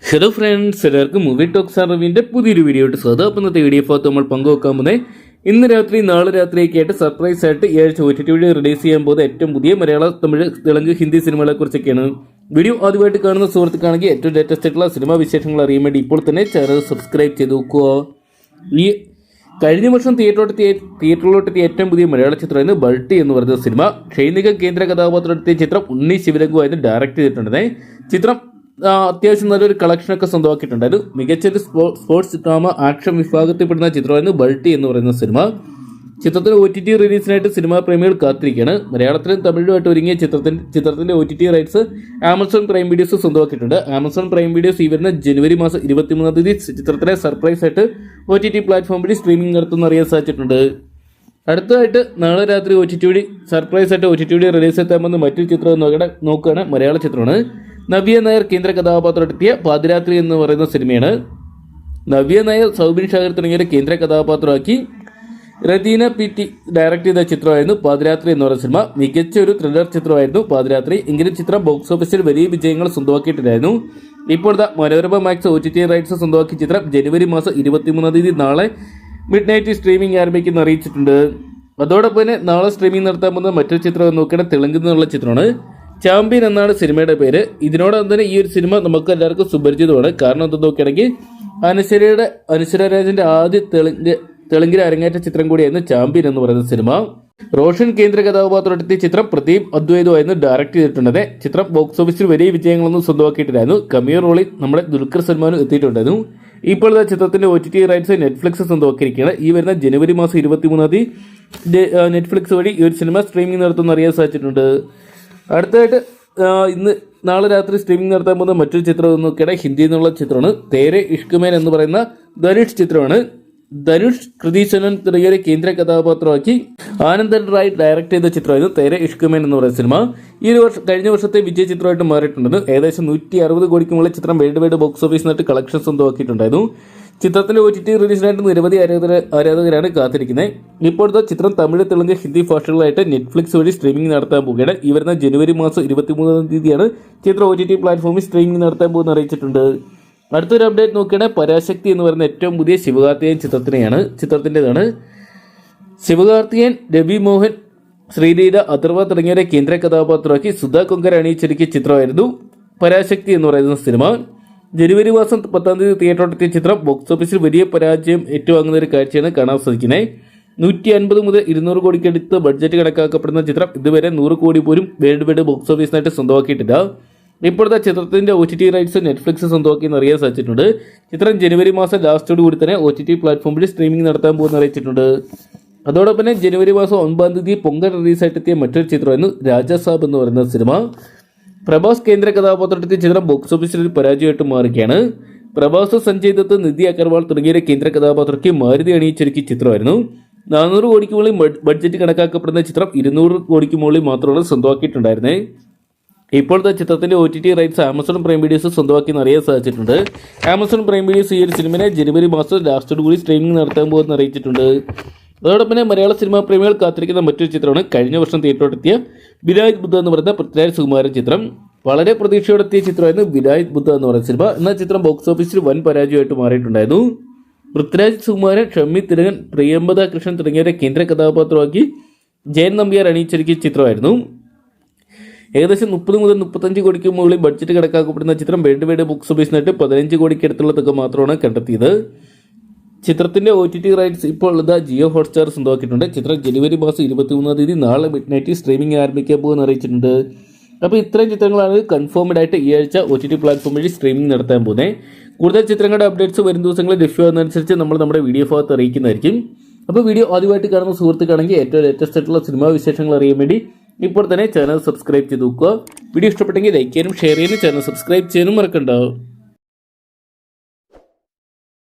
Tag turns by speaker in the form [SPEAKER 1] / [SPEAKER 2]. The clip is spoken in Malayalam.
[SPEAKER 1] ഹലോ ഫ്രണ്ട്സ്, എല്ലാവർക്കും മൂവി ടോക്സ് അറിവിൻ്റെ പുതിയൊരു വീഡിയോ ആയിട്ട് സ്വാഗതം. അപ്പം ഇന്നത്തെ വീഡിയോ ഭാഗത്ത് നമ്മൾ പങ്കുവെക്കാൻ പോകുന്നത് ഇന്ന് രാത്രി നാളെ രാത്രിയൊക്കെയായിട്ട് സർപ്രൈസ് ആയിട്ട് ഈ ആഴ്ച OTT വഴി റിലീസ് ചെയ്യാൻ പോകുന്ന ഏറ്റവും പുതിയ മലയാള, തമിഴ്, തെലുങ്ക്, ഹിന്ദി സിനിമകളെ കുറിച്ചൊക്കെയാണ്. വീഡിയോ ആദ്യമായിട്ട് കാണുന്ന സുഹൃത്തുക്കാണെങ്കിൽ ഏറ്റവും ലേറ്റസ്റ്റ് ആയിട്ടുള്ള സിനിമാ വിശേഷങ്ങൾ അറിയാൻ വേണ്ടി ഇപ്പോൾ തന്നെ ചാനൽ സബ്സ്ക്രൈബ് ചെയ്ത് നോക്കുക. ഈ കഴിഞ്ഞ വർഷം തിയേറ്ററിലോട്ടെത്തിയ ഏറ്റവും പുതിയ മലയാള ചിത്രമായിരുന്നു ബൾട്ടി എന്ന് പറയുന്ന സിനിമ. ഷൈനിക കേന്ദ്ര കഥാപാത്രമെത്തിയ ചിത്രം ഉണ്ണി ശിവരഘുവായിരുന്നു ഡയറക്റ്റ് ചെയ്തിട്ടുണ്ടായിരുന്നത്. ചിത്രം അത്യാവശ്യം നല്ലൊരു കളക്ഷനൊക്കെ സ്വന്തമാക്കിയിട്ടുണ്ടായിരുന്നു. മികച്ചൊരു സ്പോർട്സ് ഡ്രാമ ആക്ഷൻ വിഭാഗത്തിൽപ്പെടുന്ന ചിത്രമായിരുന്നു ബൾട്ടി എന്ന് പറയുന്ന സിനിമ. ചിത്രത്തിന് OTT റിലീസിനായിട്ട് സിനിമാ പ്രേമികൾ കാത്തിരിക്കുകയാണ്. മലയാളത്തിലും തമിഴിലുമായിട്ട് ഒരുങ്ങിയ ചിത്രത്തിന്റെ OTT rights Amazon Prime videos സ്വന്തമാക്കിയിട്ടുണ്ട്. ആമസോൺ പ്രൈം വീഡിയോസ് ഈ വരുന്ന ജനുവരി മാസം 23 ചിത്രത്തിലെ സർപ്രൈസ് ആയിട്ട് OTT പ്ലാറ്റ്ഫോം വഴി സ്ട്രീമിംഗ് നടത്തുമെന്ന് അറിയാൻ സാധിച്ചിട്ടുണ്ട്. അടുത്തതായിട്ട് നാളെ രാത്രി OTT വഴി സർപ്രൈസ് ആയിട്ട് OTT വഴി റിലീസ് എത്താമെന്ന് മറ്റൊരു ചിത്രം നോക്കുകയാണ്. മലയാള ചിത്രമാണ്. നവ്യ നായർ കേന്ദ്ര കഥാപാത്രമെത്തിയ പാതിരാത്രി എന്ന് പറയുന്ന സിനിമയാണ്. നവ്യ നായർ, സൗബിൻ ഷാഹിർ തുടങ്ങിയവരെ കേന്ദ്ര കഥാപാത്രമാക്കി റദീന PT ഡയറക്ട് ചെയ്ത ചിത്രമായിരുന്നു പാതിരാത്രി എന്ന് പറയുന്ന സിനിമ. മികച്ച ഒരു ത്രില്ലർ ചിത്രമായിരുന്നു പാതിരാത്രി. എങ്കിലും ചിത്രം ബോക്സ് ഓഫീസിൽ വലിയ വിജയങ്ങൾ സ്വന്തമാക്കിയിട്ടില്ലായിരുന്നു. ഇപ്പോഴത്തെ മനോരമ മാക്സ് OTT റൈറ്റ്സ് സ്വന്തമാക്കിയ ചിത്രം ജനുവരി മാസം 23 നാളെ മിഡ് നൈറ്റ് സ്ട്രീമിംഗ് ആരംഭിക്കുന്ന അറിയിച്ചിട്ടുണ്ട്. അതോടൊപ്പം തന്നെ നാളെ സ്ട്രീമിംഗ് നടത്താൻ പോകുന്ന മറ്റൊരു ചിത്രം നോക്കുകയാണെങ്കിൽ തെലുങ്കിൽ നിന്നുള്ള ചിത്രമാണ്. ചാമ്പ്യൻ എന്നാണ് സിനിമയുടെ പേര്. ഇതിനോടൊപ്പം തന്നെ ഈ ഒരു സിനിമ നമുക്ക് എല്ലാവർക്കും സുപരിചിതമാണ്. കാരണം എന്ത് നോക്കുകയാണെങ്കിൽ അനശ്വര രാജന്റെ ആദ്യ തെലുങ്കിലെ അരങ്ങേറ്റ ചിത്രം കൂടിയായിരുന്നു ചാമ്പ്യൻ എന്ന് പറയുന്ന സിനിമ. റോഷൻ കേന്ദ്ര കഥാപാത്രമെത്തിയ ചിത്രം പ്രദീപ് അദ്വൈതമായിരുന്നു ഡയറക്ട് ചെയ്തിട്ടുണ്ടത്. ചിത്രം ബോക്സ് ഓഫീസിൽ വലിയ വിജയങ്ങളൊന്നും സ്വന്തമാക്കിയിട്ടില്ലായിരുന്നു. കമിയോ റോളിൽ നമ്മുടെ ദുൽഖർ സൽമാനും എത്തിയിട്ടുണ്ടായിരുന്നു. ഇപ്പോഴത്തെ ചിത്രത്തിന്റെ OTT റൈറ്റ്സ് നെറ്റ്ഫ്ലിക്സ് സ്വന്തമാക്കിയിരിക്കുകയാണ്. ഈ വരുന്ന ജനുവരി മാസം 23 നെറ്റ്ഫ്ലിക്സ് വഴി ഈ ഒരു സിനിമ സ്ട്രീമിംഗ് നടത്തുമെന്ന് അറിയാൻ സാധിച്ചിട്ടുണ്ട്. അടുത്തതായിട്ട് നാളെ രാത്രി സ്ട്രീമിംഗ് നടത്താൻ പോകുന്ന മറ്റൊരു ചിത്രം നോക്കിയാൽ ഹിന്ദി എന്നുള്ള ചിത്രമാണ്. തേരെ ഇഷ്കുമേൻ എന്ന് പറയുന്ന ധനുഷ് ചിത്രമാണ്. ധനുഷ്, കൃതി സനൻ തുടങ്ങിയ കേന്ദ്ര കഥാപാത്രമാക്കി ആനന്ദൻ റായ് ഡയറക്ട് ചെയ്ത ചിത്രമായിരുന്നു തേരെ ഇഷ്കുമേൻ എന്ന് പറയുന്ന സിനിമ. ഈ ഒരു കഴിഞ്ഞ വർഷത്തെ വിജയ ചിത്രമായിട്ട് മാറിയിട്ടുണ്ടെന്ന്. ഏകദേശം 160 കോടിക്ക് മുകളിൽ ചിത്രം വേൾഡ് വൈഡ് ബോക്സ് ഓഫീസിനായിട്ട് കളക്ഷൻ സ്വന്തമാക്കിയിട്ടുണ്ടായിരുന്നു. ചിത്രത്തിന്റെ OTT റിലീസിനായിട്ട് നിരവധി ആരാധകരാണ് കാത്തിരിക്കുന്നത്. ഇപ്പോഴത്തെ ചിത്രം തമിഴ്, തെലുങ്ക്, ഹിന്ദി ഭാഷകളായിട്ട് നെറ്റ്ഫ്ലിക്സ് വഴി സ്ട്രീമിംഗ് നടത്താൻ പോവുകയാണ്. ഈ വരുന്ന ജനുവരി മാസം 23 ചിത്രം OTT പ്ലാറ്റ്ഫോമിൽ സ്ട്രീമിംഗ് നടത്താൻ പോകുന്ന അറിയിച്ചിട്ടുണ്ട്. അടുത്തൊരു അപ്ഡേറ്റ് നോക്കുകയാണെങ്കിൽ പരാശക്തി എന്ന് പറയുന്ന ഏറ്റവും പുതിയ ശിവകാർത്തികേയൻ ചിത്രത്തിൻ്റെതാണ്. ശിവകാർത്തികേയൻ, രവി മോഹൻ, ശ്രീലീല, അഥർവ തുടങ്ങിയവരെ കേന്ദ്ര കഥാപാത്രമാക്കി സുധാ കൊങ്കർ അണിയിച്ചൊരുക്കിയ ചിത്രമായിരുന്നു പരാശക്തി എന്ന് പറയുന്ന സിനിമ. ജനുവരി മാസം 10 തിയേറ്ററിലെത്തിയ ചിത്രം ബോക്സ് ഓഫീസിൽ വലിയ പരാജയം ഏറ്റുവാങ്ങുന്ന ഒരു കാഴ്ചയാണ് കാണാൻ സാധിക്കുന്നത്. 150 മുതൽ 200 കോടിക്കടുത്ത് ബഡ്ജറ്റ് കണക്കാക്കപ്പെടുന്ന ചിത്രം ഇതുവരെ 100 കോടി പോലും വേൾഡ് വൈഡ് ബോക്സ് ഓഫീസിനായിട്ട് സ്വന്തമാക്കിയിട്ടില്ല. ഇപ്പോഴത്തെ ചിത്രത്തിന്റെ OTT റൈറ്റ്സ് നെറ്റ്ഫ്ലിക്സ് സ്വന്തമാക്കിയെന്ന് അറിയാൻ സാധിച്ചിട്ടുണ്ട്. ചിത്രം ജനുവരി മാസം ലാസ്റ്റോട് കൂടി തന്നെ OTT പ്ലാറ്റ്ഫോമിൽ സ്ട്രീമിംഗ് നടത്താൻ പോകുന്ന അറിയിച്ചിട്ടുണ്ട്. അതോടൊപ്പം തന്നെ ജനുവരി മാസം 9 പൊങ്കൽ റിലീസായിട്ടെത്തിയ മറ്റൊരു ചിത്രമായിരുന്നു രാജാ സാബ് എന്ന് പറയുന്ന സിനിമ. പ്രഭാസ് കേന്ദ്ര കഥാപാത്രത്തിന്റെ ചിത്രം ബോക്സ് ഓഫീസിൽ ഒരു പരാജയമായിട്ട് മാറുകയാണ്. പ്രഭാസ്, സഞ്ജയ് ദത്ത്, നിധി അഗർവാൾ തുടങ്ങിയ കേന്ദ്ര കഥാപാത്രಕ್ಕೆ മാരുതി അണിയിച്ചൊരുക്കിയ ചിത്രമായിരുന്നു. 400 കോടിക്ക് മുകളിൽ ബഡ്ജറ്റ് കണക്കാക്കപ്പെടുന്ന ചിത്രം 200 കോടിക്ക് മുകളിൽ മാത്രമാണ് സ്വന്തമാക്കിയിട്ടുണ്ടായിരുന്നത്. ഇപ്പോഴത്തെ ചിത്രത്തിന്റെ OTT rights Amazon Prime videos സ്വന്തമാക്കിയെന്ന് അറിയാൻ സാധിച്ചിട്ടുണ്ട്. ആമസോൺ പ്രൈം വീഡിയോസ് ഈ ഒരു സിനിമയെ ജനുവരി മാസം ലാസ്റ്റോട് കൂടി സ്ട്രീമിംഗ് നടത്താൻ പോകുമെന്ന് അറിയിച്ചിട്ടുണ്ട്. അതോടൊപ്പം തന്നെ മലയാള സിനിമാ പ്രേമികൾ കാത്തിരിക്കുന്ന മറ്റൊരു ചിത്രമാണ് കഴിഞ്ഞ വർഷം തിയേറ്ററിലെത്തിയ വിനായക് ബുദ്ധ എന്ന് പറയുന്ന പൃഥ്വിരാജ് സുകുമാരൻ ചിത്രം. വളരെ പ്രതീക്ഷയോടെത്തിയ ചിത്രമായിരുന്നു വിനായക് ബുദ്ധ എന്ന് പറയുന്ന സിനിമ. എന്നാൽ ചിത്രം ബോക്സ് ഓഫീസിൽ വൻ പരാജയമായിട്ട് മാറിയിട്ടുണ്ടായിരുന്നു. പൃഥ്വിരാജ് സുകുമാരൻ, ഷമ്മി തിലകൻ, പ്രിയംവദ കൃഷ്ണൻ തുടങ്ങിയവരെ കേന്ദ്ര കഥാപാത്രമാക്കി ജയൻ നമ്പ്യാർ അണിയിച്ചൊരുക്കിയ ചിത്രമായിരുന്നു. ഏകദേശം 30 മുതൽ 35 കോടിക്ക് മുകളിൽ ബഡ്ജറ്റ് കണക്കാക്കപ്പെടുന്ന ചിത്രം വേൾഡ് വൈഡ് ബോക്സ് ഓഫീസിനായിട്ട് 15 കോടിക്ക് അടുത്തുള്ള തുക മാത്രമാണ് കണ്ടെത്തിയത്. ചിത്രത്തിന്റെ OTT റൈറ്റ്സ് ഇപ്പോൾ ജിയോ ഹോട്ട്സ്റ്റാർ സ്വന്തമാക്കിയിട്ടുണ്ട്. ചിത്രം ജനുവരി മാസം 23 നാളെ മിഡ് നൈറ്റ് സ്ട്രീമിംഗ് ആരംഭിക്കാൻ പോകുമെന്ന് അറിയിച്ചിട്ടുണ്ട്. അപ്പോൾ ഇത്രയും ചിത്രങ്ങളാണ് കൺഫേംഡ് ആയിട്ട് ഈ ആഴ്ച OTT പ്ലാറ്റ്ഫോം വഴി സ്ട്രീമിംഗ് നടത്താൻ പോകുന്നത്. കൂടുതൽ ചിത്രങ്ങളുടെ അപ്ഡേറ്റ്സ് വരും ദിവസങ്ങളിൽ ലഭ്യമാകുന്നതനുസരിച്ച് നമ്മൾ നമ്മുടെ വീഡിയോ ഭാഗത്ത് അറിയിക്കുന്നതായിരിക്കും. അപ്പോൾ വീഡിയോ ആദ്യമായിട്ട് കാണുന്ന സുഹൃത്തുക്കാണെങ്കിൽ ഏറ്റവും ലേറ്റസ്റ്റ് ആയിട്ടുള്ള സിനിമാ വിശേഷങ്ങൾ അറിയാൻ വേണ്ടി ഇപ്പോൾ തന്നെ ചാനൽ സബ്സ്ക്രൈബ് ചെയ്ത് നോക്കുക. വീഡിയോ ഇഷ്ടപ്പെട്ടെങ്കിൽ ലൈക്ക് ചെയ്യാനും ഷെയർ ചെയ്യാനും ചാനൽ സബ്സ്ക്രൈബ് ചെയ്യാനും മറക്കണ്ട.